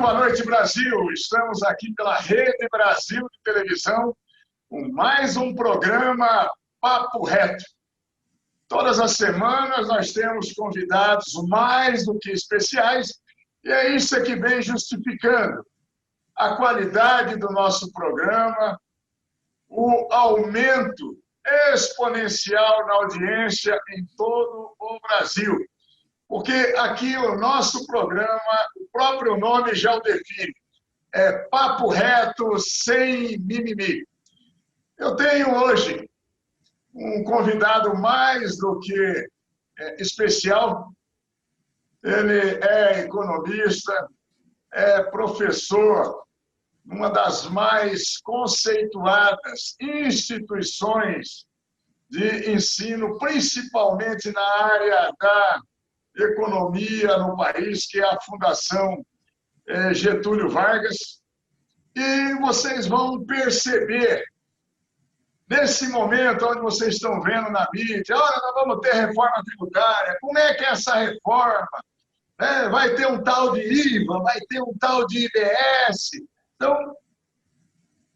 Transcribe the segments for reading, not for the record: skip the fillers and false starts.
boa noite, Brasil. Estamos aqui pela Rede Brasil de Televisão com mais um programa Papo Reto. Todas as semanas nós temos convidados mais do que especiais e é isso que vem justificando a qualidade do nosso programa, o aumento exponencial na audiência em todo o Brasil. Porque aqui o nosso programa, o próprio nome já o define, é Papo Reto sem mimimi. Eu tenho hoje um convidado mais do que especial. Ele é economista, é professor numa das mais conceituadas instituições de ensino, principalmente na área da economia no país, que é a Fundação Getúlio Vargas. E vocês vão perceber, nesse momento onde vocês estão vendo na mídia, olha, nós vamos ter reforma tributária, como é que é essa reforma? Vai ter um tal de IVA, vai ter um tal de IBS. Então,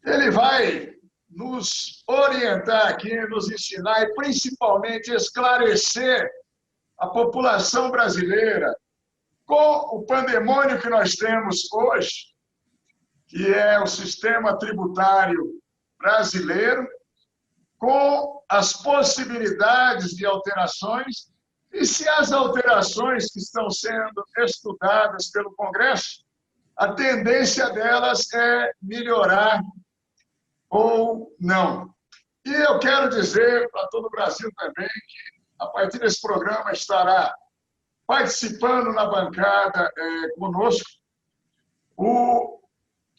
ele vai nos orientar aqui, nos ensinar e principalmente esclarecer a população brasileira com o pandemônio que nós temos hoje, que é o sistema tributário brasileiro, com as possibilidades de alterações e se as alterações que estão sendo estudadas pelo Congresso, a tendência delas é melhorar ou não. E eu quero dizer para todo o Brasil também que, a partir desse programa, estará participando na bancada conosco o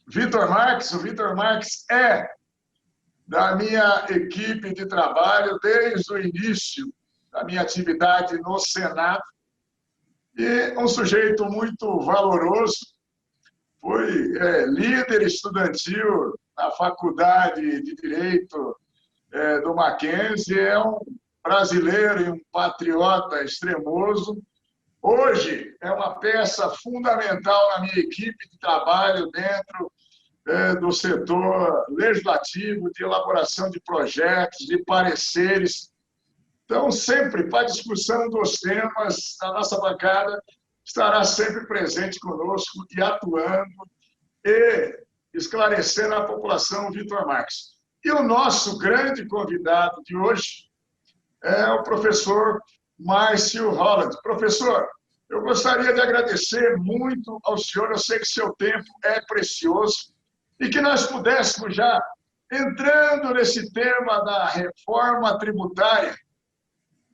Vitor Marques. O Vitor Marques é da minha equipe de trabalho desde o início da minha atividade no Senado e um sujeito muito valoroso. Foi líder estudantil na Faculdade de Direito do Mackenzie, é um brasileiro e um patriota extremoso. Hoje é uma peça fundamental na minha equipe de trabalho dentro do setor legislativo, de elaboração de projetos, de pareceres. Então, sempre para a discussão dos temas, a nossa bancada estará sempre presente conosco e atuando e esclarecendo a população, Vitor Marques. E o nosso grande convidado de hoje é o professor Márcio Holland. Professor, eu gostaria de agradecer muito ao senhor, eu sei que seu tempo é precioso, e que nós pudéssemos já, entrando nesse tema da reforma tributária,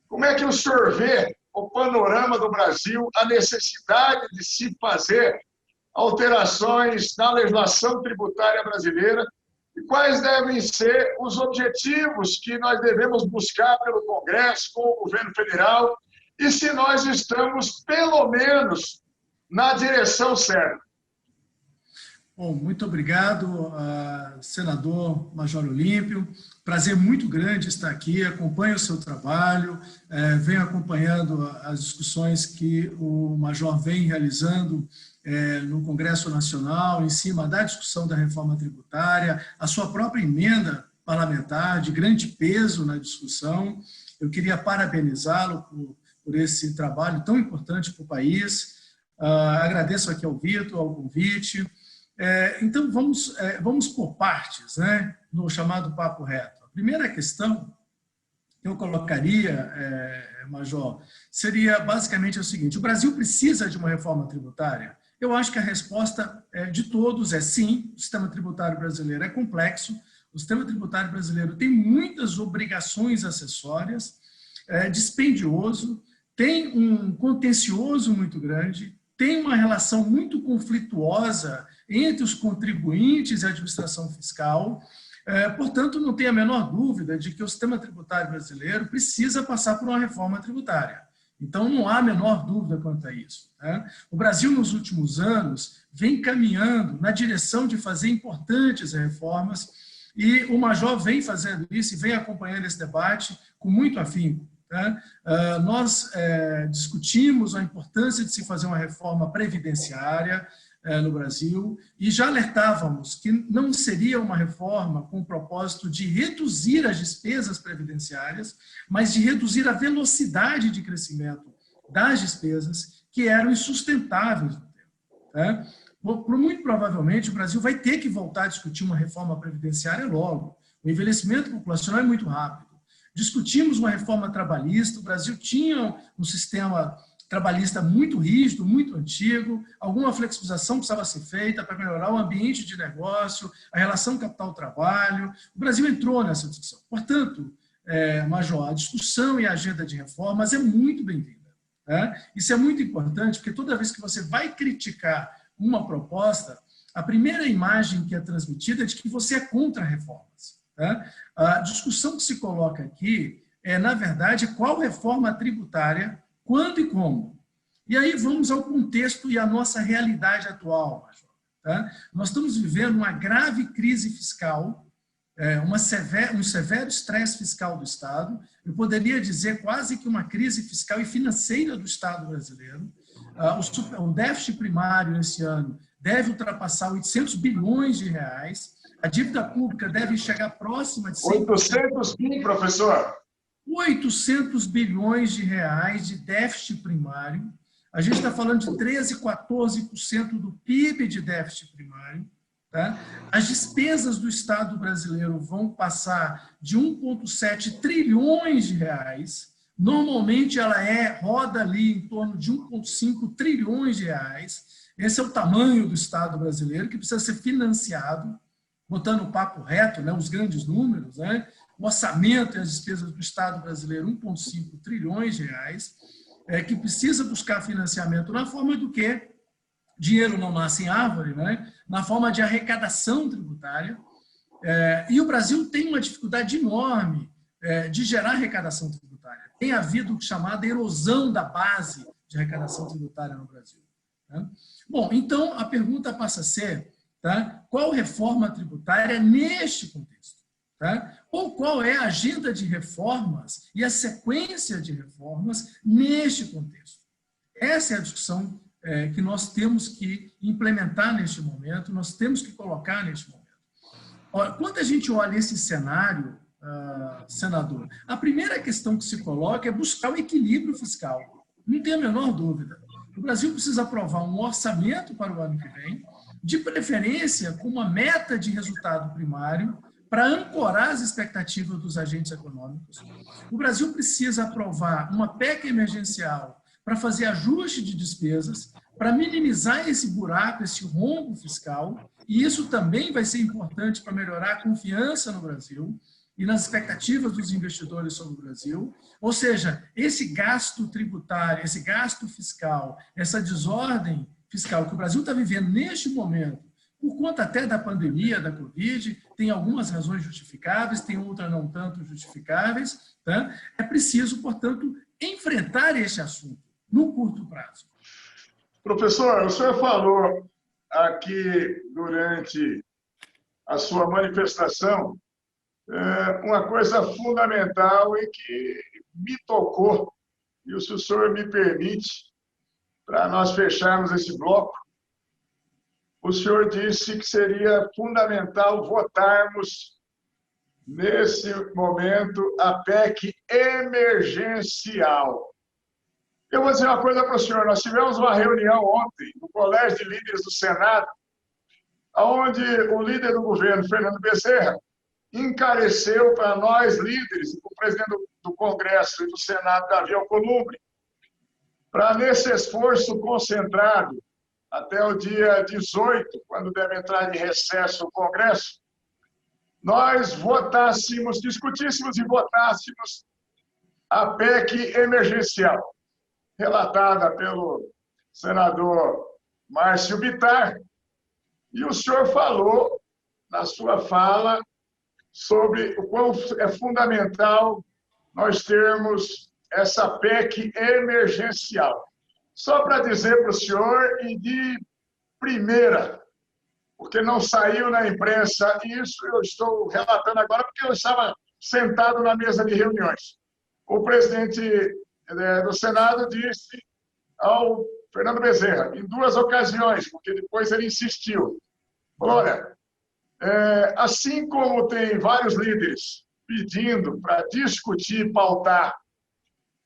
como é que o senhor vê o panorama do Brasil, a necessidade de se fazer alterações na legislação tributária brasileira e quais devem ser os objetivos que nós devemos buscar pelo Congresso, com o governo federal, e se nós estamos, pelo menos, na direção certa. Bom, muito obrigado, senador Major Olímpio. Prazer muito grande estar aqui, acompanho o seu trabalho, venho acompanhando as discussões que o Major vem realizando no Congresso Nacional, em cima da discussão da reforma tributária, a sua própria emenda parlamentar, de grande peso na discussão. Eu queria parabenizá-lo por esse trabalho tão importante para o país. Agradeço aqui ao Vitor, ao convite. Então, vamos por partes, né, no chamado Papo Reto. A primeira questão que eu colocaria, Major, seria basicamente o seguinte: o Brasil precisa de uma reforma tributária? Eu acho que a resposta de todos é sim. O sistema tributário brasileiro é complexo, o sistema tributário brasileiro tem muitas obrigações acessórias, é dispendioso, tem um contencioso muito grande, tem uma relação muito conflituosa entre os contribuintes e a administração fiscal. Portanto, não tem a menor dúvida de que o sistema tributário brasileiro precisa passar por uma reforma tributária. Então, não há a menor dúvida quanto a isso. O Brasil, nos últimos anos, vem caminhando na direção de fazer importantes reformas e o Major vem fazendo isso e vem acompanhando esse debate com muito afinco. Nós discutimos a importância de se fazer uma reforma previdenciária, no Brasil, e já alertávamos que não seria uma reforma com o propósito de reduzir as despesas previdenciárias, mas de reduzir a velocidade de crescimento das despesas, que eram insustentáveis no tempo. Tá? Muito provavelmente, o Brasil vai ter que voltar a discutir uma reforma previdenciária logo. O envelhecimento populacional é muito rápido. Discutimos uma reforma trabalhista, o Brasil tinha um sistema trabalhista muito rígido, muito antigo, alguma flexibilização precisava ser feita para melhorar o ambiente de negócio, a relação capital-trabalho. O Brasil entrou nessa discussão. Portanto, Major, a discussão e a agenda de reformas é muito bem-vinda. Tá? Isso é muito importante, porque toda vez que você vai criticar uma proposta, a primeira imagem que é transmitida é de que você é contra reformas. Tá? A discussão que se coloca aqui é, na verdade, qual reforma tributária, quando e como. E aí vamos ao contexto e à nossa realidade atual, Major. Tá? Nós estamos vivendo uma grave crise fiscal, um severo estresse fiscal do Estado, eu poderia dizer quase que uma crise fiscal e financeira do Estado brasileiro. O déficit primário esse ano deve ultrapassar 800 bilhões de reais, a dívida pública deve chegar próxima de 100%. 800 bilhões, professor? 800 bilhões de reais de déficit primário. A gente está falando de 13%, 14% do PIB de déficit primário. Tá? As despesas do Estado brasileiro vão passar de 1,7 trilhões de reais. Normalmente ela roda ali em torno de 1,5 trilhões de reais. Esse é o tamanho do Estado brasileiro, que precisa ser financiado, botando o papo reto, né, os grandes números, né, o orçamento e as despesas do Estado brasileiro, 1,5 trilhões de reais, que precisa buscar financiamento na forma do quê? Dinheiro não nasce em árvore, né? Na forma de arrecadação tributária. E o Brasil tem uma dificuldade enorme de gerar arrecadação tributária. Tem havido o chamada erosão da base de arrecadação tributária no Brasil. Tá? Bom, então a pergunta passa a ser, tá? Qual reforma tributária neste contexto? Tá? Ou qual é a agenda de reformas e a sequência de reformas neste contexto? Essa é a discussão que nós temos que implementar neste momento, nós temos que colocar neste momento. Quando a gente olha esse cenário, senador, a primeira questão que se coloca é buscar o equilíbrio fiscal. Não tem a menor dúvida. O Brasil precisa aprovar um orçamento para o ano que vem, de preferência com uma meta de resultado primário, para ancorar as expectativas dos agentes econômicos. O Brasil precisa aprovar uma PEC emergencial para fazer ajuste de despesas, para minimizar esse buraco, esse rombo fiscal, e isso também vai ser importante para melhorar a confiança no Brasil e nas expectativas dos investidores sobre o Brasil. Ou seja, esse gasto tributário, esse gasto fiscal, essa desordem fiscal que o Brasil está vivendo neste momento, por conta até da pandemia, da Covid, tem algumas razões justificáveis, tem outras não tanto justificáveis. Tá? É preciso, portanto, enfrentar esse assunto no curto prazo. Professor, o senhor falou aqui durante a sua manifestação uma coisa fundamental e que me tocou, e se o senhor me permite, para nós fecharmos esse bloco, o senhor disse que seria fundamental votarmos, nesse momento, a PEC emergencial. Eu vou dizer uma coisa para o senhor. Nós tivemos uma reunião ontem no Colégio de Líderes do Senado, onde o líder do governo, Fernando Bezerra, encareceu para nós, líderes, e para o presidente do Congresso e do Senado, Davi Alcolumbre, para, nesse esforço concentrado, até o dia 18, quando deve entrar de recesso o Congresso, nós votássemos, discutíssemos e votássemos a PEC emergencial, relatada pelo senador Márcio Bittar, e o senhor falou, na sua fala, sobre o quão é fundamental nós termos essa PEC emergencial. Só para dizer para o senhor, e de primeira, porque não saiu na imprensa, e isso eu estou relatando agora porque eu estava sentado na mesa de reuniões. O presidente do Senado disse ao Fernando Bezerra, em 2 ocasiões, porque depois ele insistiu. Falou, olha, assim como tem vários líderes pedindo para discutir e pautar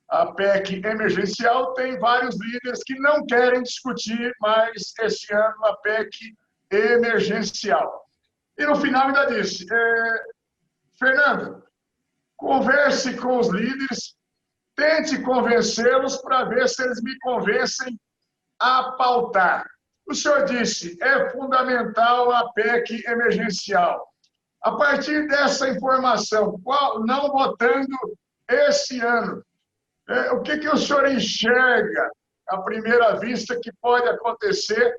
a PEC emergencial, tem vários líderes que não querem discutir mais esse ano a PEC emergencial. E no final ainda disse, Fernando, converse com os líderes, tente convencê-los para ver se eles me convencem a pautar. O senhor disse, é fundamental a PEC emergencial. A partir dessa informação, não votando esse ano, o que o senhor enxerga, à primeira vista, que pode acontecer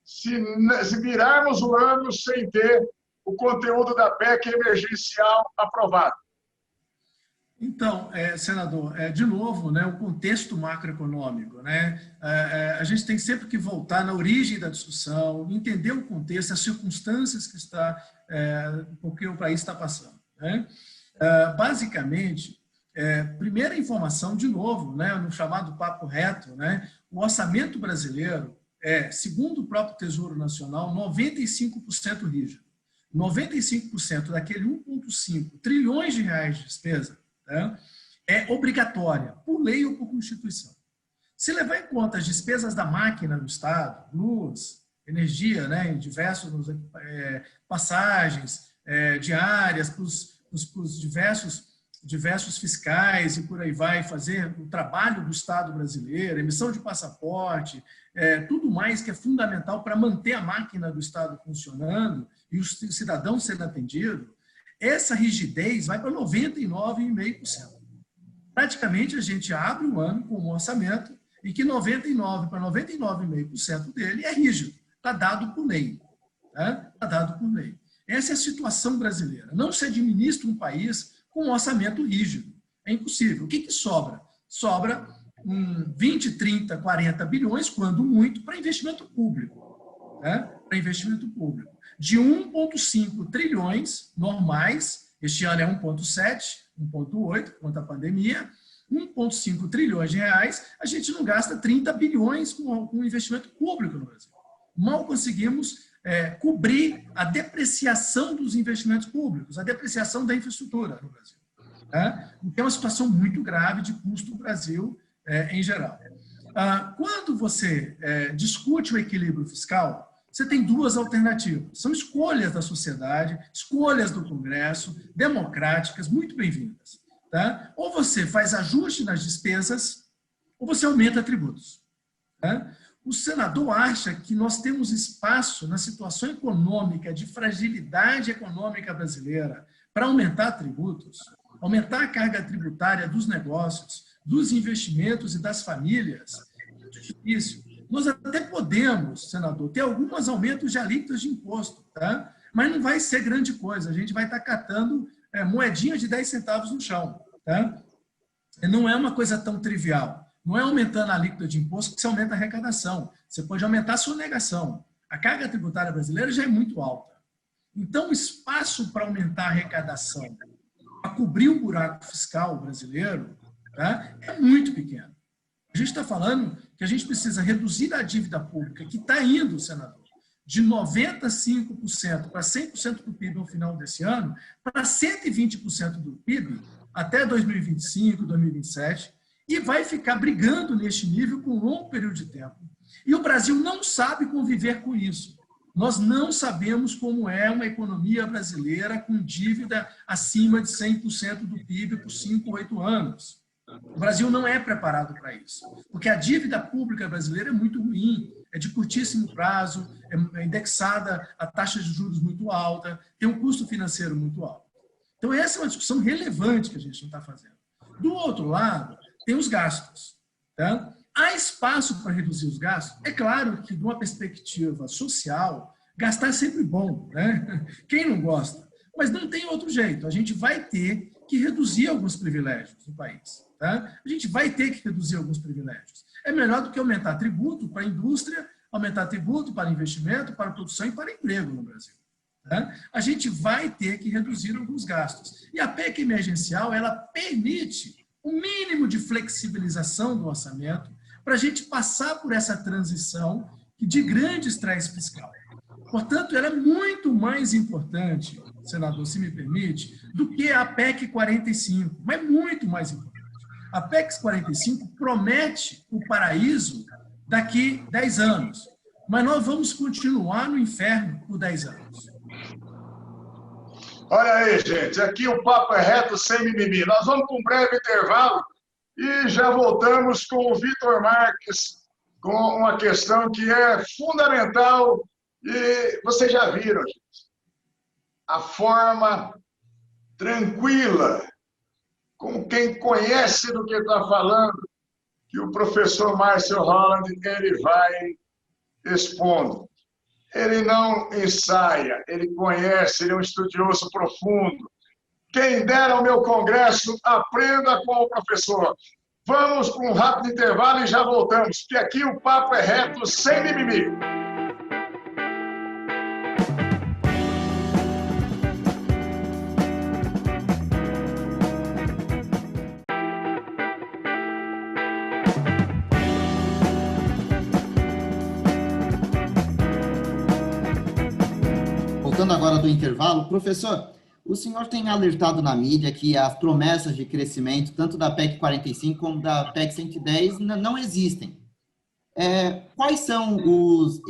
se virarmos o ano sem ter o conteúdo da PEC emergencial aprovado? Então, senador, de novo, né, o contexto macroeconômico, né, a gente tem sempre que voltar na origem da discussão, entender o contexto, as circunstâncias que porque o país está passando. Né? Basicamente, primeira informação, de novo, né, no chamado papo reto, né, o orçamento brasileiro segundo o próprio Tesouro Nacional, 95% rígido. 95% daquele 1,5 trilhões de reais de despesa, né, é obrigatória, por lei ou por Constituição. Se levar em conta as despesas da máquina do Estado, luz, energia, né, em diversos passagens diárias para os diversos fiscais e por aí vai, fazer o trabalho do Estado brasileiro, emissão de passaporte, tudo mais que é fundamental para manter a máquina do Estado funcionando e o cidadão sendo atendido, essa rigidez vai para 99,5%. Praticamente, a gente abre o ano com um orçamento em que 99% para 99,5% dele é rígido, está dado por lei. Está dado por lei. Essa é a situação brasileira. Não se administra um país com um orçamento rígido. É impossível. O que sobra? Sobra 20, 30, 40 bilhões, quando muito, para investimento público. Para investimento público. De 1,5 trilhões normais, este ano é 1,7, 1,8, quanto à pandemia, 1,5 trilhões de reais, a gente não gasta 30 bilhões com investimento público no Brasil. Mal conseguimos cobrir a depreciação dos investimentos públicos, a depreciação da infraestrutura no Brasil. Então, é uma situação muito grave de custo do Brasil em geral. Quando você discute o equilíbrio fiscal, você tem duas alternativas. São escolhas da sociedade, escolhas do Congresso, democráticas, muito bem-vindas. Ou você faz ajuste nas despesas, ou você aumenta tributos. O senador acha que nós temos espaço na situação econômica, de fragilidade econômica brasileira, para aumentar tributos, aumentar a carga tributária dos negócios, dos investimentos e das famílias. É muito difícil. Nós até podemos, senador, ter alguns aumentos de alíquotas de imposto, mas não vai ser grande coisa. A gente vai estar catando moedinhas de 10 centavos no chão. Não é uma coisa tão trivial. Não é aumentando a alíquota de imposto que você aumenta a arrecadação. Você pode aumentar a sonegação. A carga tributária brasileira já é muito alta. Então, o espaço para aumentar a arrecadação, para cobrir o buraco fiscal brasileiro, é muito pequeno. A gente está falando que a gente precisa reduzir a dívida pública, que está indo, senador, de 95% para 100% do PIB no final desse ano, para 120% do PIB até 2025, 2027, e vai ficar brigando neste nível por um longo período de tempo. E o Brasil não sabe conviver com isso. Nós não sabemos como é uma economia brasileira com dívida acima de 100% do PIB por 5, 8 anos. O Brasil não é preparado para isso, porque a dívida pública brasileira é muito ruim, é de curtíssimo prazo, é indexada a taxa de juros muito alta, tem um custo financeiro muito alto. Então, essa é uma discussão relevante que a gente não está fazendo. Do outro lado, tem os gastos. Há espaço para reduzir os gastos? É claro que, de uma perspectiva social, gastar é sempre bom, Quem não gosta? Mas não tem outro jeito. A gente vai ter que reduzir alguns privilégios no país. A gente vai ter que reduzir alguns privilégios. É melhor do que aumentar tributo para a indústria, aumentar tributo para investimento, para a produção e para emprego no Brasil. A gente vai ter que reduzir alguns gastos. E a PEC emergencial, ela permite um mínimo de flexibilização do orçamento para a gente passar por essa transição de grande estresse fiscal. Portanto, ela é muito mais importante, senador, se me permite, do que a PEC 45, mas muito mais importante. A PEC 45 promete o paraíso daqui 10 anos, mas nós vamos continuar no inferno por 10 anos. Olha aí, gente, aqui o papo é reto, sem mimimi. Nós vamos para um breve intervalo e já voltamos com o Vitor Marques, com uma questão que é fundamental e vocês já viram, gente, a forma tranquila, com quem conhece do que está falando, que o professor Márcio Holland ele vai expondo. Ele não ensaia, ele conhece, ele é um estudioso profundo. Quem dera ao meu congresso, aprenda com o professor. Vamos para um rápido intervalo e já voltamos, porque aqui o papo é reto, sem mimimi. Voltando agora do intervalo, professor, o senhor tem alertado na mídia que as promessas de crescimento, tanto da PEC 45 como da PEC 110, não existem. Quais são os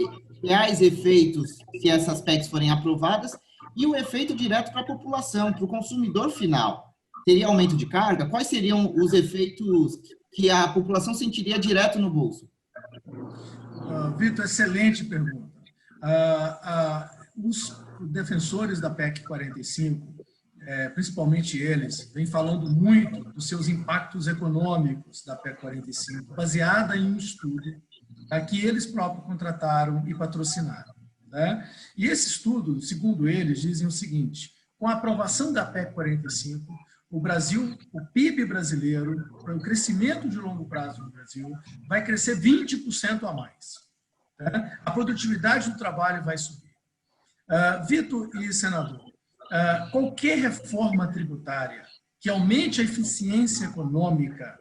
reais efeitos se essas PECs forem aprovadas e o efeito direto para a população, para o consumidor final? Teria aumento de carga? Quais seriam os efeitos que a população sentiria direto no bolso? Vitor, excelente pergunta. Os defensores da PEC 45, principalmente eles, vêm falando muito dos seus impactos econômicos da PEC 45, baseada em um estudo que eles próprios contrataram e patrocinaram. Né? E esse estudo, segundo eles, dizem o seguinte: com a aprovação da PEC 45, o Brasil, o PIB brasileiro, o crescimento de longo prazo no Brasil, vai crescer 20% a mais. Né? A produtividade do trabalho vai subir. Vitor e senador, qualquer reforma tributária que aumente a eficiência econômica,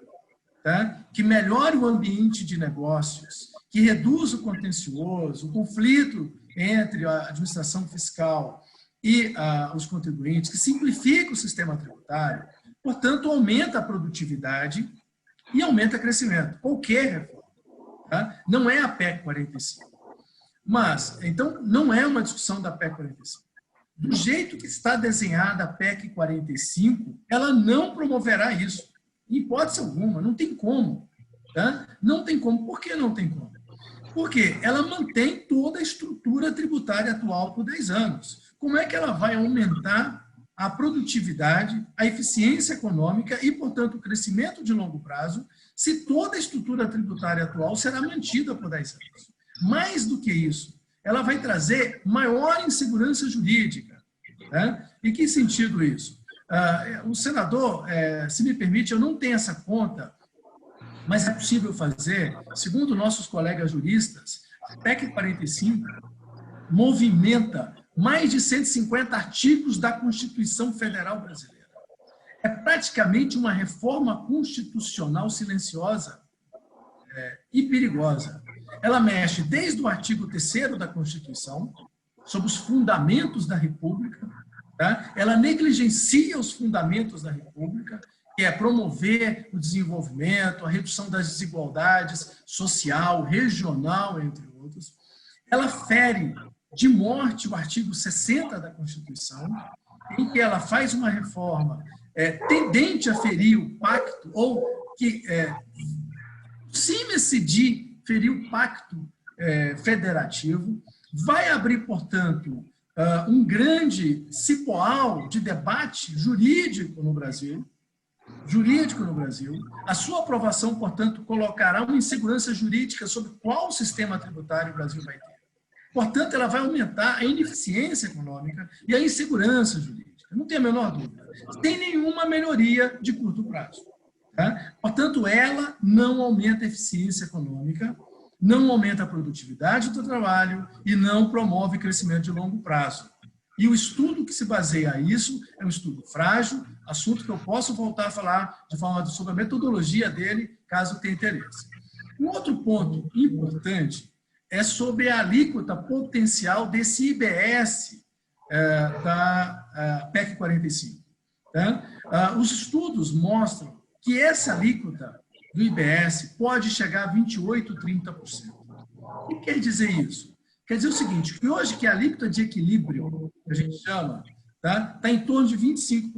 tá? Que melhore o ambiente de negócios, que reduza o contencioso, o conflito entre a administração fiscal e os contribuintes, que simplifica o sistema tributário, portanto, aumenta a produtividade e aumenta o crescimento. Qualquer reforma. Tá? Não é a PEC 45. Mas, então, não é uma discussão da PEC 45. Do jeito que está desenhada a PEC 45, ela não promoverá isso. Em hipótese alguma, não tem como. Tá? Não tem como. Por que não tem como? Porque ela mantém toda a estrutura tributária atual por 10 anos. Como é que ela vai aumentar a produtividade, a eficiência econômica e, portanto, o crescimento de longo prazo, se toda a estrutura tributária atual será mantida por 10 anos? Mais do que isso, ela vai trazer maior insegurança jurídica. Né? Em que sentido isso? O senador, se me permite, eu não tenho essa conta, mas é possível fazer, segundo nossos colegas juristas, a PEC 45 movimenta mais de 150 artigos da Constituição Federal Brasileira. É praticamente uma reforma constitucional silenciosa e perigosa. Ela mexe desde o artigo 3º da Constituição, sobre os fundamentos da República, tá? Ela negligencia os fundamentos da República, que é promover o desenvolvimento, a redução das desigualdades social, regional, entre outros. Ela fere de morte o artigo 60 da Constituição, em que ela faz uma reforma tendente a ferir o pacto, ou que aproxime-se de ferir o pacto federativo, vai abrir, portanto, um grande cipoal de debate jurídico no Brasil. A sua aprovação, portanto, colocará uma insegurança jurídica sobre qual sistema tributário o Brasil vai ter. Portanto, ela vai aumentar a ineficiência econômica e a insegurança jurídica. Não tem a menor dúvida. Sem nenhuma melhoria de curto prazo. Tá? Portanto, ela não aumenta a eficiência econômica, não aumenta a produtividade do trabalho e não promove crescimento de longo prazo. E o estudo que se baseia a isso é um estudo frágil, assunto que eu posso voltar a falar de forma sobre a metodologia dele, caso tenha interesse. Um outro ponto importante é sobre a alíquota potencial desse IBS da PEC 45. Tá? Os estudos mostram que essa alíquota do IBS pode chegar a 28%, 30%. O que quer dizer isso? Quer dizer o seguinte, que hoje que a alíquota de equilíbrio, que a gente chama, tá em torno de 25%.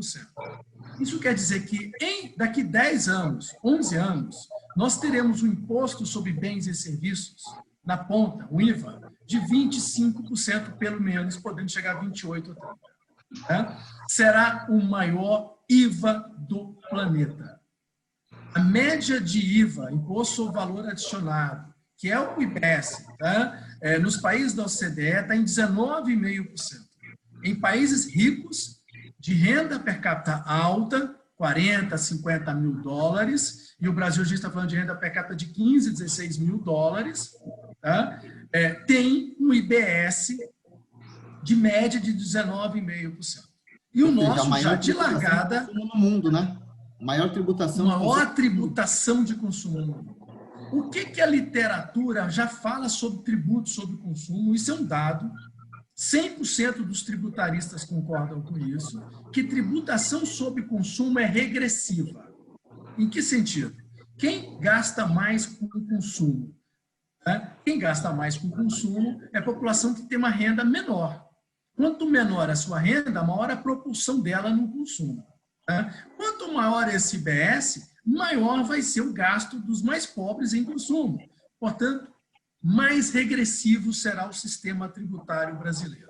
Isso quer dizer que daqui 10 anos, 11 anos, nós teremos um imposto sobre bens e serviços na ponta, o IVA, de 25% pelo menos, podendo chegar a 28% ou 30%. Tá? Será o maior IVA do planeta. A média de IVA, Imposto sobre Valor Adicionado, que é o IBS, tá? Nos países da OCDE está em 19,5%. Em países ricos, de renda per capita alta, 40, 50 mil dólares, e o Brasil, a gente está falando de renda per capita de 15, 16 mil dólares, tá? Tem um IBS de média de 19,5%. E o nosso já de largada... No mundo, né? Maior tributação... Maior tributação de consumo no mundo. O que a literatura já fala sobre tributo sobre consumo? Isso é um dado. 100% dos tributaristas concordam com isso, que tributação sobre consumo é regressiva. Em que sentido? Quem gasta mais com o consumo? Quem gasta mais com o consumo é a população que tem uma renda menor. Quanto menor a sua renda, maior a propulsão dela no consumo. Quanto maior esse IBS, maior vai ser o gasto dos mais pobres em consumo. Portanto, mais regressivo será o sistema tributário brasileiro.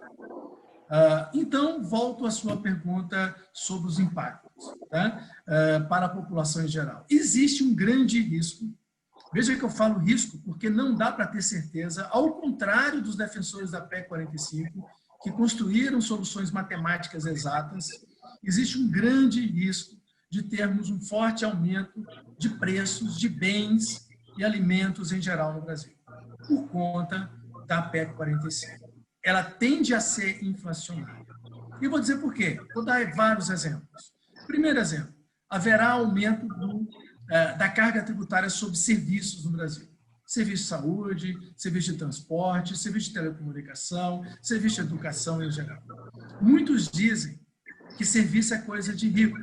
Então, volto à sua pergunta sobre os impactos, tá? Para a população em geral. Existe um grande risco, veja que eu falo risco porque não dá para ter certeza, ao contrário dos defensores da PEC 45, que construíram soluções matemáticas exatas, existe um grande risco de termos um forte aumento de preços de bens e alimentos em geral no Brasil, por conta da PEC 45. Ela tende a ser inflacionária. E vou dizer por quê. Vou dar vários exemplos. Primeiro exemplo, haverá aumento da carga tributária sobre serviços no Brasil. Serviço de saúde, serviço de transporte, serviço de telecomunicação, serviço de educação em geral. Muitos dizem que serviço é coisa de rico.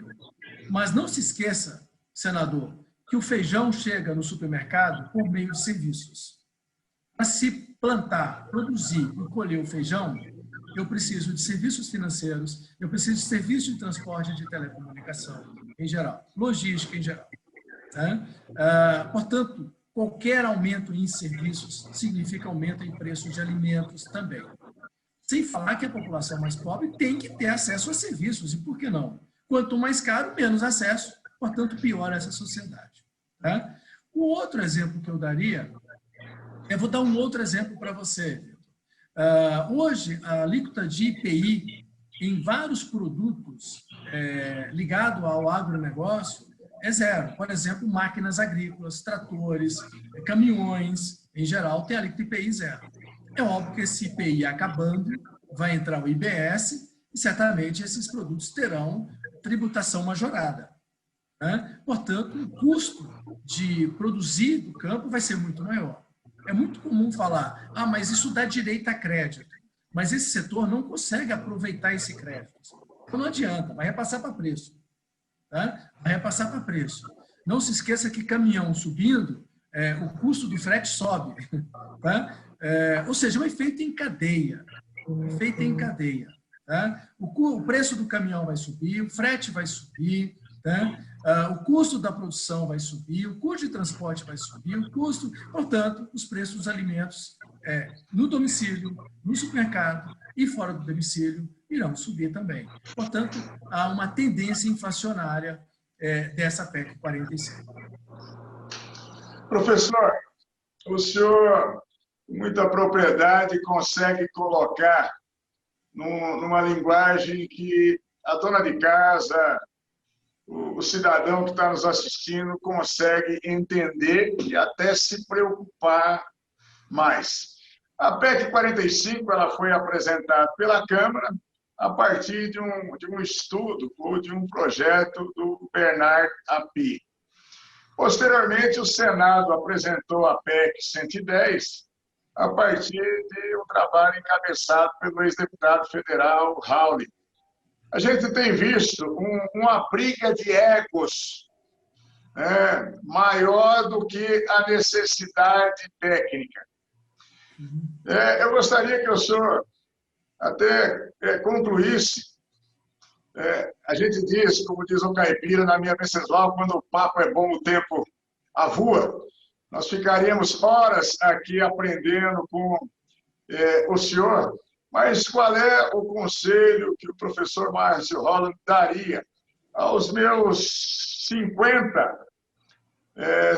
Mas não se esqueça, senador, que o feijão chega no supermercado por meio de serviços. Para se plantar, produzir e colher o feijão, eu preciso de serviços financeiros, eu preciso de serviços de transporte e de telecomunicação em geral, logística em geral. Portanto, qualquer aumento em serviços significa aumento em preços de alimentos também. Sem falar que a população mais pobre tem que ter acesso a serviços, e por que não? Quanto mais caro, menos acesso, portanto, pior essa sociedade. Tá? O outro exemplo que eu daria, eu vou dar um outro exemplo para você. Hoje, a alíquota de IPI em vários produtos ligados ao agronegócio é zero. Por exemplo, máquinas agrícolas, tratores, caminhões, em geral, tem alíquota IPI zero. É óbvio que esse IPI acabando, vai entrar o IBS e certamente esses produtos terão tributação majorada. Portanto, o custo de produzir do campo vai ser muito maior. É muito comum falar, mas isso dá direito a crédito. Mas esse setor não consegue aproveitar esse crédito. Então não adianta, vai repassar para preço. Tá? Vai repassar para preço. Não se esqueça que caminhão subindo, o custo do frete sobe. Tá? Ou seja, um efeito em cadeia. Efeito em cadeia. Tá? O preço do caminhão vai subir, o frete vai subir, tá? O custo da produção vai subir, o custo de transporte vai subir, portanto, os preços dos alimentos no domicílio, no supermercado e fora do domicílio irão subir também. Portanto, há uma tendência inflacionária dessa PEC 45. Professor, o senhor, com muita propriedade, consegue colocar numa linguagem que a dona de casa, o cidadão que está nos assistindo consegue entender e até se preocupar mais. A PEC 45 ela foi apresentada pela Câmara a partir de um estudo ou de um projeto do Bernard Api. Posteriormente, o Senado apresentou a PEC 110 a partir de um trabalho encabeçado pelo ex-deputado federal Raul. A gente tem visto uma briga de egos, né, maior do que a necessidade técnica. Eu gostaria que o senhor até concluísse. A gente diz, como diz o caipira na minha Venceslau, quando o papo é bom, o tempo avua. Nós ficaríamos horas aqui aprendendo com o senhor, mas qual é o conselho que o professor Márcio Holland daria aos meus 50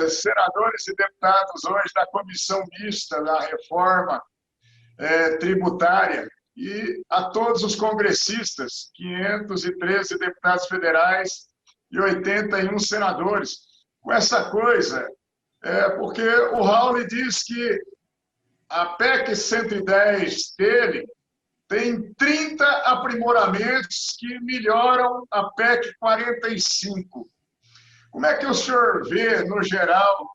senadores e deputados hoje da comissão mista da reforma tributária e a todos os congressistas, 513 deputados federais e 81 senadores, com essa coisa, porque o Raul diz que a PEC 110 dele tem 30 aprimoramentos que melhoram a PEC 45. Como é que o senhor vê, no geral,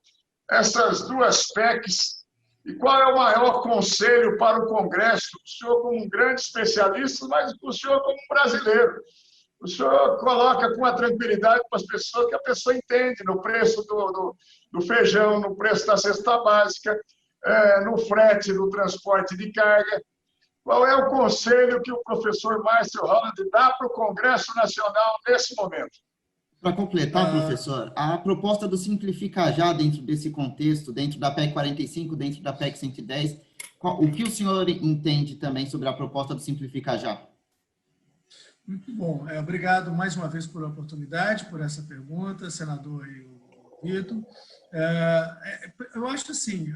essas duas PECs e qual é o maior conselho para o Congresso? O senhor como um grande especialista, mas o senhor como um brasileiro. O senhor coloca com a tranquilidade para as pessoas que a pessoa entende no preço do feijão, no preço da cesta básica, no frete do transporte de carga. Qual é o conselho que o professor Márcio Holland dá para o Congresso Nacional nesse momento? Para completar, professor, a proposta do Simplifica Já dentro desse contexto, dentro da PEC 45, dentro da PEC 110, o que o senhor entende também sobre a proposta do Simplifica Já? Muito bom. Obrigado mais uma vez por a oportunidade, por essa pergunta, senador Vitor. Eu acho assim,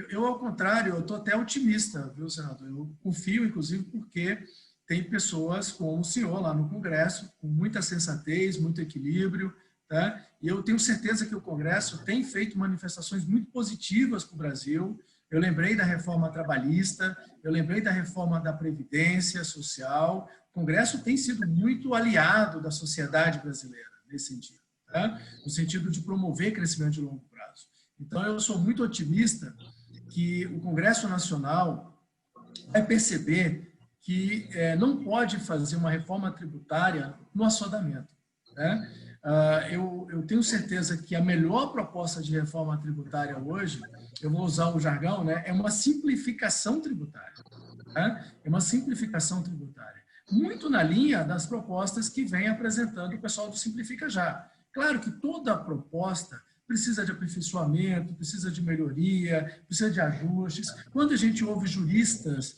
eu ao contrário, eu estou até otimista, viu, senador? Eu confio, inclusive, porque tem pessoas como o senhor lá no Congresso, com muita sensatez, muito equilíbrio, tá? E eu tenho certeza que o Congresso tem feito manifestações muito positivas para o Brasil. Eu lembrei da reforma trabalhista, eu lembrei da reforma da Previdência Social. O Congresso tem sido muito aliado da sociedade brasileira, nesse sentido, tá? No sentido de promover crescimento de longo prazo. Então, eu sou muito otimista que o Congresso Nacional vai perceber que não pode fazer uma reforma tributária no assodamento, né? Eu tenho certeza que a melhor proposta de reforma tributária hoje, eu vou usar o jargão, né, é uma simplificação tributária, né? É uma simplificação tributária. Muito na linha das propostas que vem apresentando o pessoal do Simplifica Já. Claro que toda proposta precisa de aperfeiçoamento, precisa de melhoria, precisa de ajustes. Quando a gente ouve juristas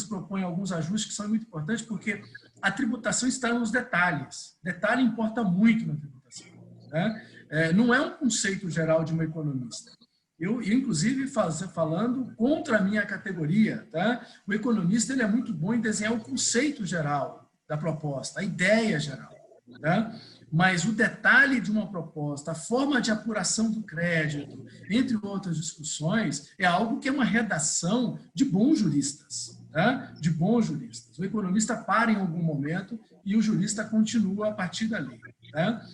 propõem alguns ajustes que são muito importantes, porque a tributação está nos detalhes. Detalhe importa muito na tributação, né? Não é um conceito geral de um economista. Eu inclusive, falando contra a minha categoria, tá? O economista ele é muito bom em desenhar o conceito geral da proposta, a ideia geral, tá? Mas o detalhe de uma proposta, a forma de apuração do crédito, entre outras discussões, é algo que é uma redação de bons juristas, tá? De bons juristas. O economista para em algum momento e o jurista continua a partir dali, tá?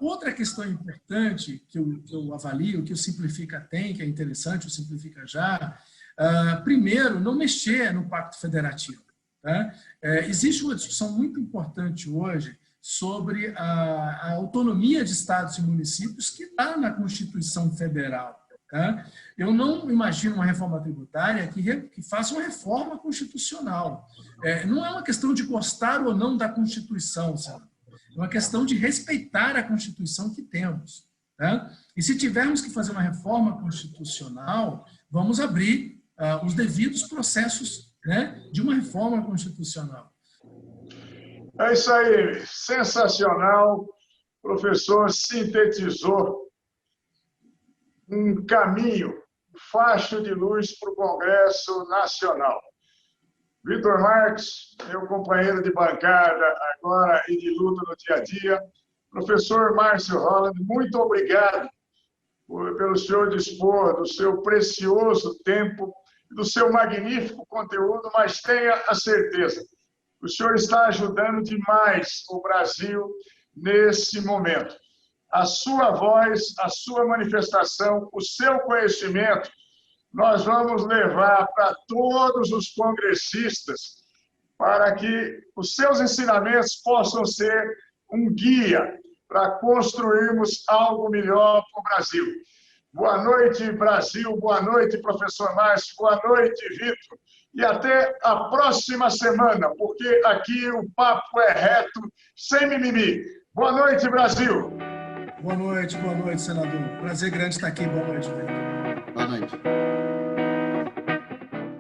Outra questão importante que eu avalio, que o Simplifica tem, que é interessante, o Simplifica Já, primeiro, não mexer no Pacto Federativo, tá? Existe uma discussão muito importante hoje sobre a autonomia de estados e municípios que está na Constituição Federal, tá? Eu não imagino uma reforma tributária que faça uma reforma constitucional. Não é uma questão de gostar ou não da Constituição, sabe? É uma questão de respeitar a Constituição que temos, tá? E se tivermos que fazer uma reforma constitucional, vamos abrir os devidos processos, né, de uma reforma constitucional. É isso aí, sensacional. O professor sintetizou um caminho, um facho de luz para o Congresso Nacional. Vitor Marques, meu companheiro de bancada agora e de luta no dia a dia. Professor Márcio Holland, muito obrigado pelo senhor dispor do seu precioso tempo, do seu magnífico conteúdo, mas tenha a certeza, o senhor está ajudando demais o Brasil nesse momento. a sua voz, a sua manifestação, o seu conhecimento, nós vamos levar para todos os congressistas para que os seus ensinamentos possam ser um guia para construirmos algo melhor para o Brasil. Boa noite, Brasil. Boa noite, professor Márcio. Boa noite, Vitor. E até a próxima semana, porque aqui o papo é reto, sem mimimi. Boa noite, Brasil. Boa noite, senador. Prazer grande estar aqui. Boa noite, Vitor. Boa noite.